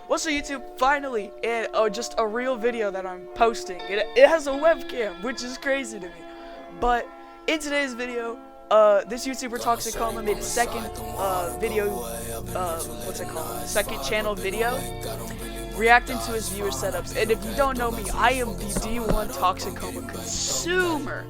What's up, YouTube? Finally, and just a real video that I'm posting. It has a webcam, which is crazy to me. But in today's video, this YouTuber toxichoma made a second video. What's it called? Second channel video, reacting to his viewer setups. And if you don't know me, I am the D1 toxichoma consumer.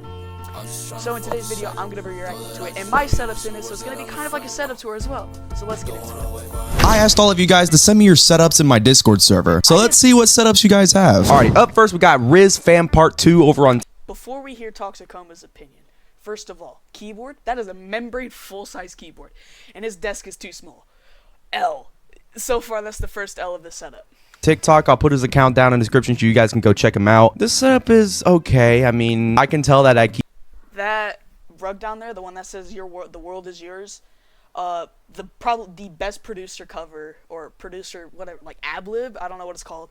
So in today's video, I'm gonna be reacting to it, and my setup's in it, so it's gonna be kind of like a setup tour as well. So let's get into it. I asked all of you guys to send me your setups in my Discord server, so let's see what setups you guys have. Alrighty, up first we got Riz Fam Part 2 over on. Before we hear toxichoma's opinion, first of all, keyboard, that is a membrane full-size keyboard, and his desk is too small. L. So far, that's the first L of the setup. TikTok, I'll put his account down in the description so you guys can go check him out. This setup is okay. I mean, I can tell that that rug down there, the one that says the world is yours, probably the best producer cover or producer whatever, like ad-lib, I don't know what it's called,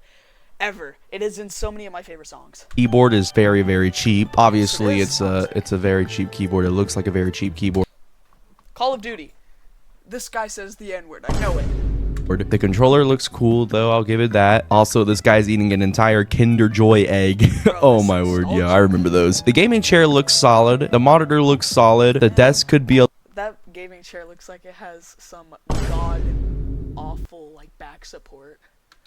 ever. It is in so many of my favorite songs. Keyboard is very, very cheap. Obviously, it's a very cheap keyboard. It looks like a very cheap keyboard. Call of Duty. This guy says the N-word. I know it. The controller looks cool, though. I'll give it that. Also, this guy's eating an entire Kinder Joy egg. Bro, oh my word, yeah, I remember those. The gaming chair looks solid. The monitor looks solid. The desk could be a... That gaming chair looks like it has some god-awful, like, back support.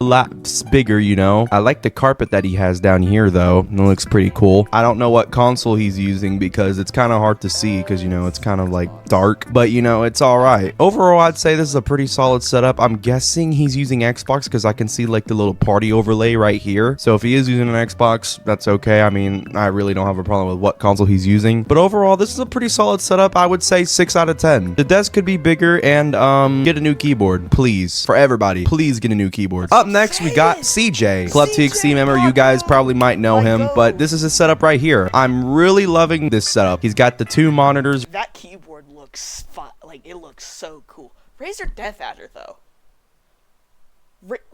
Lots bigger, you know. I like the carpet that he has down here, though. It looks pretty cool. I don't know what console he's using because it's kind of hard to see because, you know, it's kind of like dark, but you know, it's all right. Overall, I'd say this is a pretty solid setup. I'm guessing he's using Xbox because I can see like the little party overlay right here. So if he is using an Xbox, that's okay. I mean, I really don't have a problem with what console he's using, but overall, this is a pretty solid setup. I would say 6 out of 10. The desk could be bigger, and get a new keyboard, please. For everybody, please get a new keyboard. Up next, we got CJ, Club TXT member. You guys probably might know him, but this is his setup right here. I'm really loving this setup. He's got the 2 monitors. That keyboard looks fun. Like, it looks so cool. Razer Death Adder, though.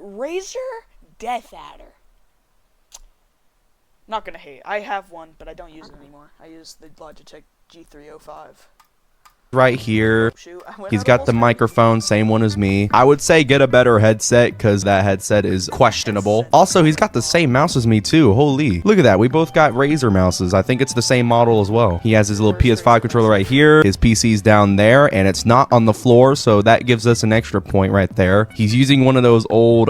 Razer Death Adder. Not gonna hate. I have one, but I don't use it anymore. I use the Logitech G305. Right here. Shoot, he's got the microphone, same one as me. I would say get a better headset because that headset is questionable. Also, he's got the same mouse as me too. Holy, look at that. We both got Razer mouses. I think it's the same model as well. He has his little PS5 controller right here. His PC's down there and it's not on the floor, so that gives us an extra point right there. He's using one of those old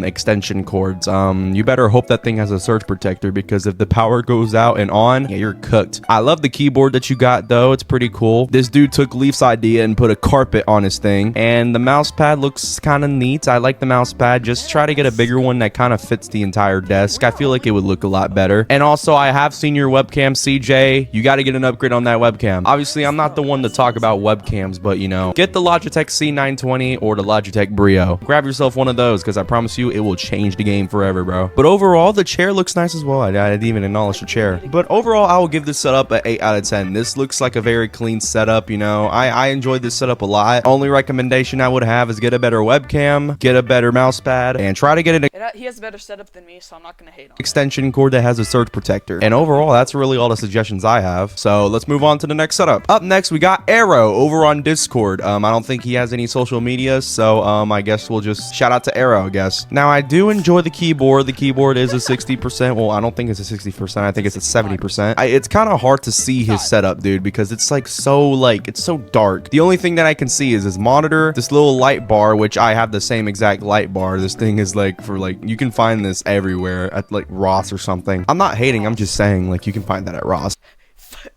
extension cords. You better hope that thing has a surge protector because if the power goes out and on, yeah, you're cooked. I love the keyboard that you got though. It's pretty cool. This dude took Leaf's idea and put a carpet on his thing, and the mouse pad looks kind of neat. I like the mouse pad. Just try to get a bigger one that kind of fits the entire desk. I feel like it would look a lot better. And also, I have seen your webcam, CJ. You got to get an upgrade on that webcam. Obviously, I'm not the one to talk about webcams, but you know, get the Logitech C920 or the Logitech Brio. Grab yourself one of those because I promise you it will change the game forever, bro. But overall, the chair looks nice as well. I didn't even acknowledge the chair. But overall, I will give this setup an 8 out of 10. This looks like a very clean setup, you know. I enjoyed this setup a lot. Only recommendation I would have is get a better webcam, get a better mouse pad, and try to get an he has a better setup than me, so I'm not gonna hate on extension cord that has a surge protector. And overall, that's really all the suggestions I have. So let's move on to the next setup. Up next, we got Arrow over on Discord. I don't think he has any social media, so I guess we'll just shout out to Arrow, I guess. Now, I do enjoy the keyboard. The keyboard is a 60%. Well, I don't think it's a 60%. I think it's a 70%. It's kind of hard to see his setup, dude, because it's like so it's so dark. The only thing that I can see is his monitor, this little light bar, which I have the same exact light bar. This thing is like for like, you can find this everywhere at like Ross or something. I'm not hating, I'm just saying like you can find that at Ross.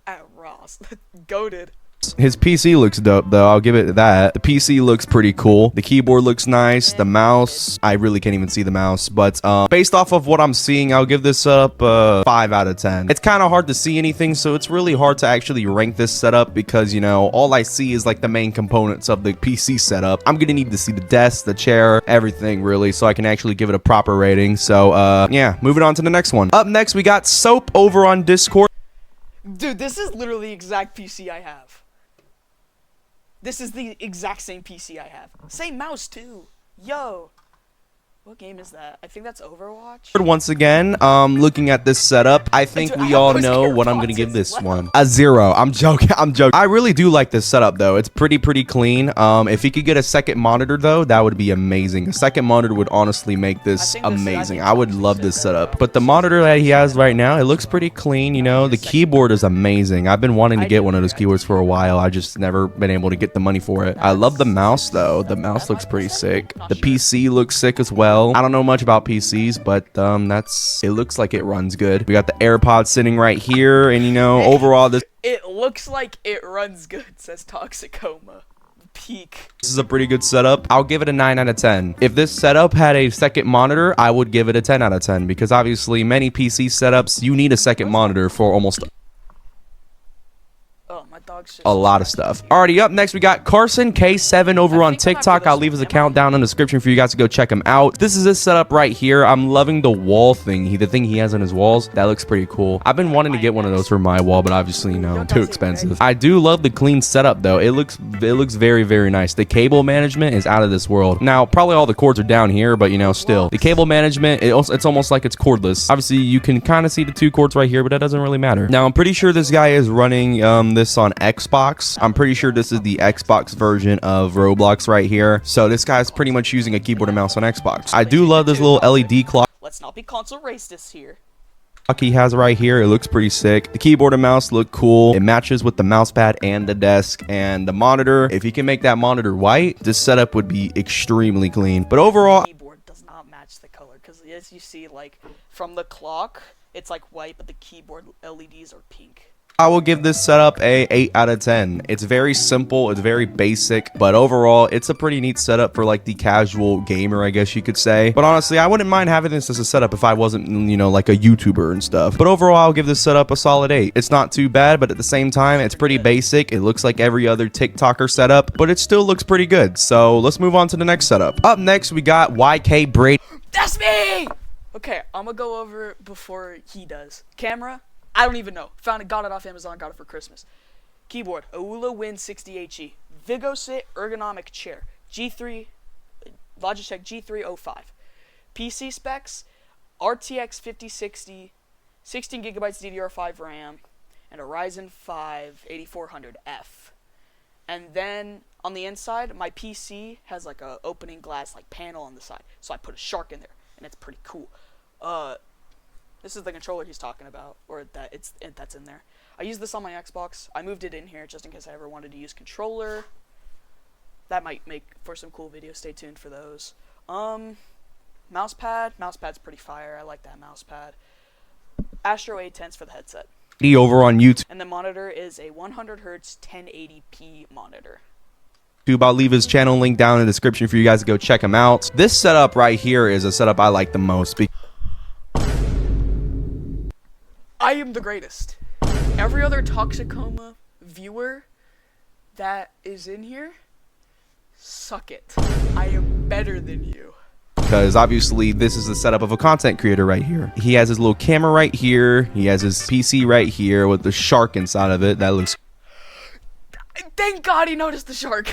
At Ross. Goated. His PC looks dope though, I'll give it that. The PC looks pretty cool. The keyboard looks nice. The mouse, I really can't even see the mouse, but based off of what I'm seeing, I'll give this up 5 out of 10. It's kind of hard to see anything, so it's really hard to actually rank this setup because, you know, all I see is like the main components of the PC setup. I'm gonna need to see the desk, the chair, everything really, so I can actually give it a proper rating. So yeah, moving on to the next one. Up next, we got Soap over on Discord. Dude, this is literally the exact PC I have. This is the exact same PC I have. Same mouse, too. Yo. What game is that? I think that's Overwatch. Once again, looking at this setup, I think Dude, we I all have know those what I'm gonna AirPods give as this well. one. A 0. I'm joking. I'm joking. I really do like this setup though. It's pretty clean. If he could get a second monitor though, that would be amazing. A second monitor would honestly make this amazing. I would love this setup. But the monitor that he has right now, it looks pretty clean. You know, the keyboard is amazing. I've been wanting to get one of those keyboards for a while. I just never been able to get the money for it. I love the mouse though. The mouse looks pretty sick. The PC looks sick as well. I don't know much about PCs, but it looks like it runs good. We got the AirPods sitting right here, and you know, overall this It looks like it runs good, says Toxichoma. Peak. is a pretty good setup. I'll give it a 9 out of 10. If this setup had a second monitor, I would give it a 10 out of 10 because obviously many PC setups, you need a second monitor for almost Oh, my dog's just a lot of stuff. Alrighty, up next we got Carson K7 over on TikTok. I'll leave his account down in the description for you guys to go check him out. This is his setup right here. I'm loving the wall thing. The thing he has on his walls. That looks pretty cool. I've been wanting to get one of those for my wall, but obviously, you know, too expensive. I do love the clean setup though. It looks very nice. The cable management is out of this world. Now, probably all the cords are down here, but you know, still. The cable management, it's almost like it's cordless. Obviously, you can kind of see the 2 cords right here, but that doesn't really matter. Now, I'm pretty sure this guy is running this on Xbox. I'm pretty sure this is the Xbox version of Roblox right here. So this guy's pretty much using a keyboard and mouse on Xbox. I do love this little LED clock Let's not be console racist here. he has right here. It looks pretty sick. The keyboard and mouse look cool. It matches with the mouse pad and the desk and the monitor. If he can make that monitor white, this setup would be extremely clean. But overall, Keyboard does not match the color because as you see, like from the clock, it's like white, but the keyboard LEDs are pink. I will give this setup a 8 out of 10. It's very simple, it's very basic, but overall, it's a pretty neat setup for like the casual gamer, I guess you could say. But honestly, I wouldn't mind having this as a setup if I wasn't, you know, like a YouTuber and stuff. But overall, I'll give this setup a solid 8. It's not too bad, but at the same time, it's pretty basic. It looks like every other TikToker setup, but it still looks pretty good. So let's move on to the next setup. Up next, we got YK Brady. That's me! Okay, I'm gonna go over it before he does. Camera? I don't even know. Found it, got it off Amazon, got it for Christmas. Keyboard, Aula Win 60HE. VigoSit ergonomic chair. G3, Logitech G305. PC specs, RTX 5060, 16 gigabytes DDR5 RAM, and a Ryzen 5 8400F. And then on the inside, my PC has like a opening glass like panel on the side. So I put a shark in there, and it's pretty cool. This is the controller he's talking about, or that's in there. I use this on my Xbox. I moved it in here just in case I ever wanted to use controller. That might make for some cool videos. Stay tuned for those. Mousepad. Mousepad's pretty fire. I like that mousepad. Astro A10s for the headset. Over on YouTube. And the monitor is a 100 Hz 1080p monitor. I'll leave his channel link down in the description for you guys to go check him out. This setup right here is a setup I like the most. I am the greatest. Every other Toxichoma viewer that is in here, suck it. I am better than you. Because obviously this is the setup of a content creator right here. He has his little camera right here. He has his PC right here with the shark inside of it. That looks Thank God he noticed the shark.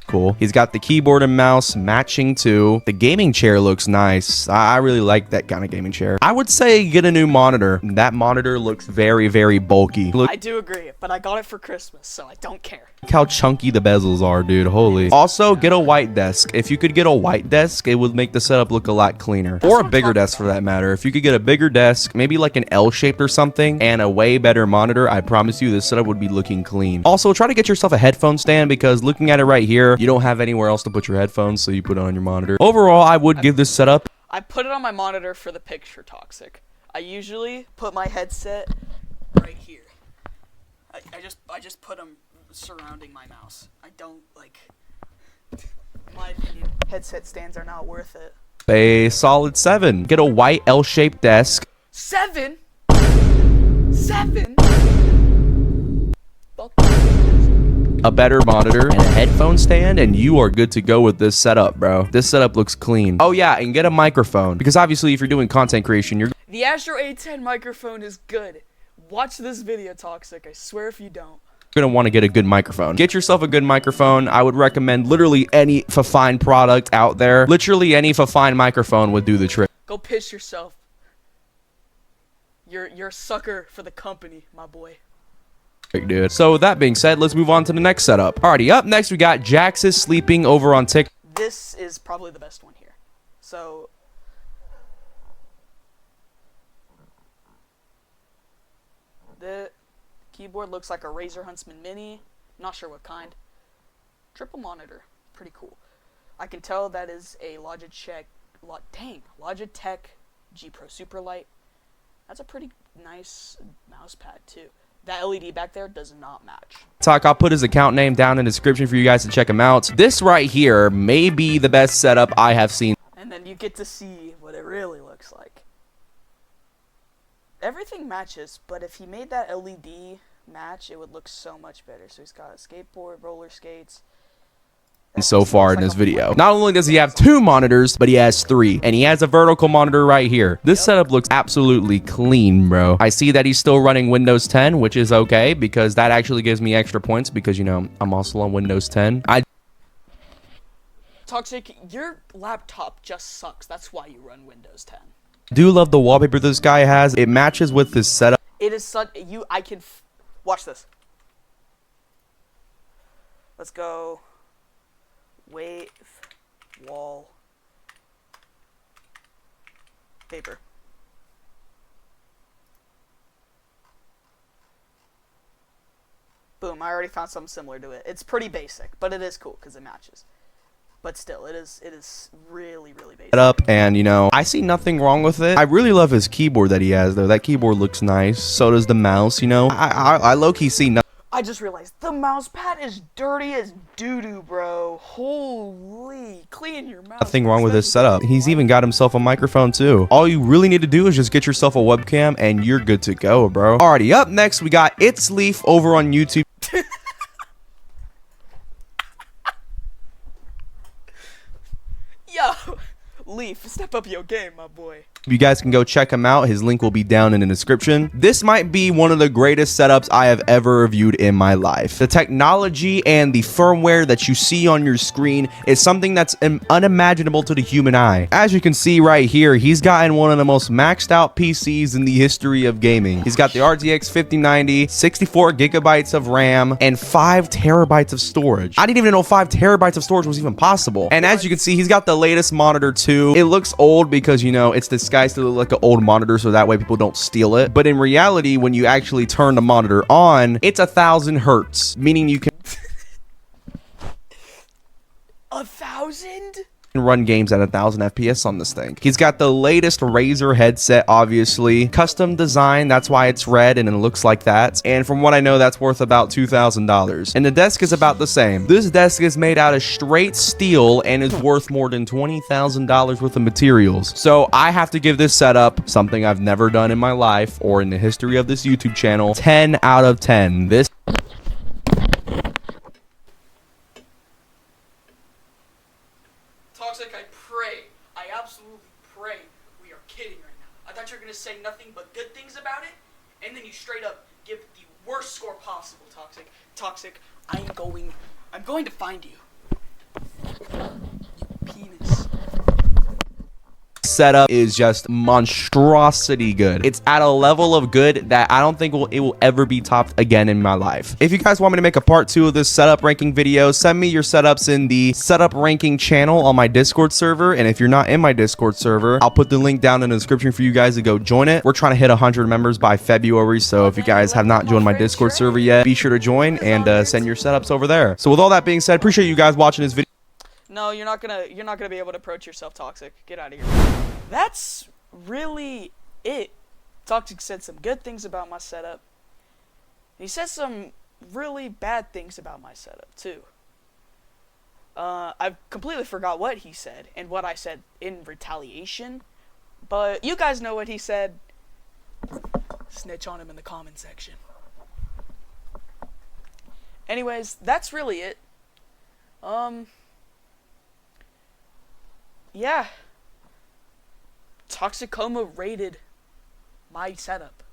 cool. He's got the keyboard and mouse matching too. The gaming chair looks nice. I really like that kind of gaming chair. I would say get a new monitor. That monitor looks very bulky. Look I do agree, but I got it for Christmas, so I don't care. how chunky the bezels are, dude. Holy. Also, get a white desk. If you could get a white desk, it would make the setup look a lot cleaner. Or a bigger desk for that matter. If you could get a bigger desk, maybe like an L-shaped or something, and a way better monitor, I promise you this setup would be looking clean. Also, try to get yourself a headphone stand because looking at it right here, you don't have anywhere else to put your headphones, so you put it on your monitor. Overall, I would give this setup. I put it on my monitor for the picture, Toxic. I usually put my headset right here. I just put them surrounding my mouse. I don't like. In my opinion, headset stands are not worth it. A solid 7. Get a white L-shaped desk. 7? 7? A better monitor, and a headphone stand, and you are good to go with this setup, bro. This setup looks clean. Oh yeah, and get a microphone, because obviously if you're doing content creation, The Astro A10 microphone is good. Watch this video, Toxic. I swear if you don't. gonna want to get a good microphone. Get yourself a good microphone. I would recommend literally any fine product out there. Literally any fine microphone would do the trick. Go piss yourself. You're a sucker for the company, my boy. Dude. So with that being said, let's move on to the next setup. Alrighty, up next we got Jax is sleeping over on TikTok. This is probably the best one here. So the keyboard looks like a Razer Huntsman Mini. Not sure what kind. Triple monitor. Pretty cool. I can tell that is a Logitech G Pro Superlight. That's a pretty nice mouse pad too. That LED back there does not match. I'll put his account name down in the description for you guys to check him out. This right here may be the best setup I have seen. And then you get to see what it really looks like. Everything matches, but if he made that LED match, it would look so much better. So he's got a skateboard, roller skates. So far in this video. Not only does he have 2 monitors, but he has 3. And he has a vertical monitor right here. This setup looks absolutely clean, bro. I see that he's still running Windows 10, which is okay, because that actually gives me extra points because, you know, I'm also on Windows 10. Toxic, your laptop just sucks. That's why you run Windows 10. Do love the wallpaper this guy has. It matches with this setup. It is such... watch this. Let's go... Wave wall paper. Boom, I already found something similar to it. It's pretty basic, but it is cool because it matches. But still, it is really, really basic. And, you know, I see nothing wrong with it. I really love his keyboard that he has, though. That keyboard looks nice. So does the mouse, you know. I low-key see nothing. I just realized the mouse pad is dirty as doo-doo, bro. Holy, clean your mouse. Nothing wrong with this setup. He's even got himself a microphone too. All you really need to do is just get yourself a webcam and you're good to go, bro. Alrighty, up next we got It's Leaf over on YouTube. Yo, Leaf, step up your game, my boy. You guys can go check him out. His link will be down in the description. This might be one of the greatest setups I have ever reviewed in my life. The technology and the firmware that you see on your screen is something that's unimaginable to the human eye. As you can see right here, he's gotten one of the most maxed out PCs in the history of gaming. He's got the RTX 5090, 64 gigabytes of RAM, and 5 terabytes of storage. I didn't even know 5 terabytes of storage was even possible. And as you can see, he's got the latest monitor too. It looks old because, you know, it's this guys to look like an old monitor so that way people don't steal it, but in reality when you actually turn the monitor on, it's 1000 hertz, meaning you can 1,000? run games at 1000 FPS on this thing. He's got the latest Razer headset, obviously custom design, that's why it's red and it looks like that, and from what I know that's worth about $2,000. And the desk is about the same. This desk is made out of straight steel and is worth more than $20,000 worth of materials. So I have to give this setup, something I've never done in my life or in the history of this YouTube channel, 10 out of 10. This Toxic, I absolutely pray we are kidding right now. I thought you were going to say nothing but good things about it, and then you straight up give the worst score possible, Toxic. Toxic, I'm going to find you. You penis. setup is just monstrosity good. It's at a level of good that I don't think it will ever be topped again in my life. If you guys want me to make a part 2 of this setup ranking video, send me your setups in the setup ranking channel on my Discord server. And if you're not in my Discord server, I'll put the link down in the description for you guys to go join it. We're trying to hit 100 members by February, so if you guys have not joined my Discord server yet, be sure to join and send your setups over there. So with all that being said, appreciate you guys watching this video. No, you're not gonna be able to approach yourself, Toxic. Get out of here. That's really it. Toxic said some good things about my setup. He said some really bad things about my setup too. I completely forgot what he said and what I said in retaliation, but you guys know what he said. Snitch on him in the comment section. Anyways, that's really it. Yeah. Toxichoma rated my setup.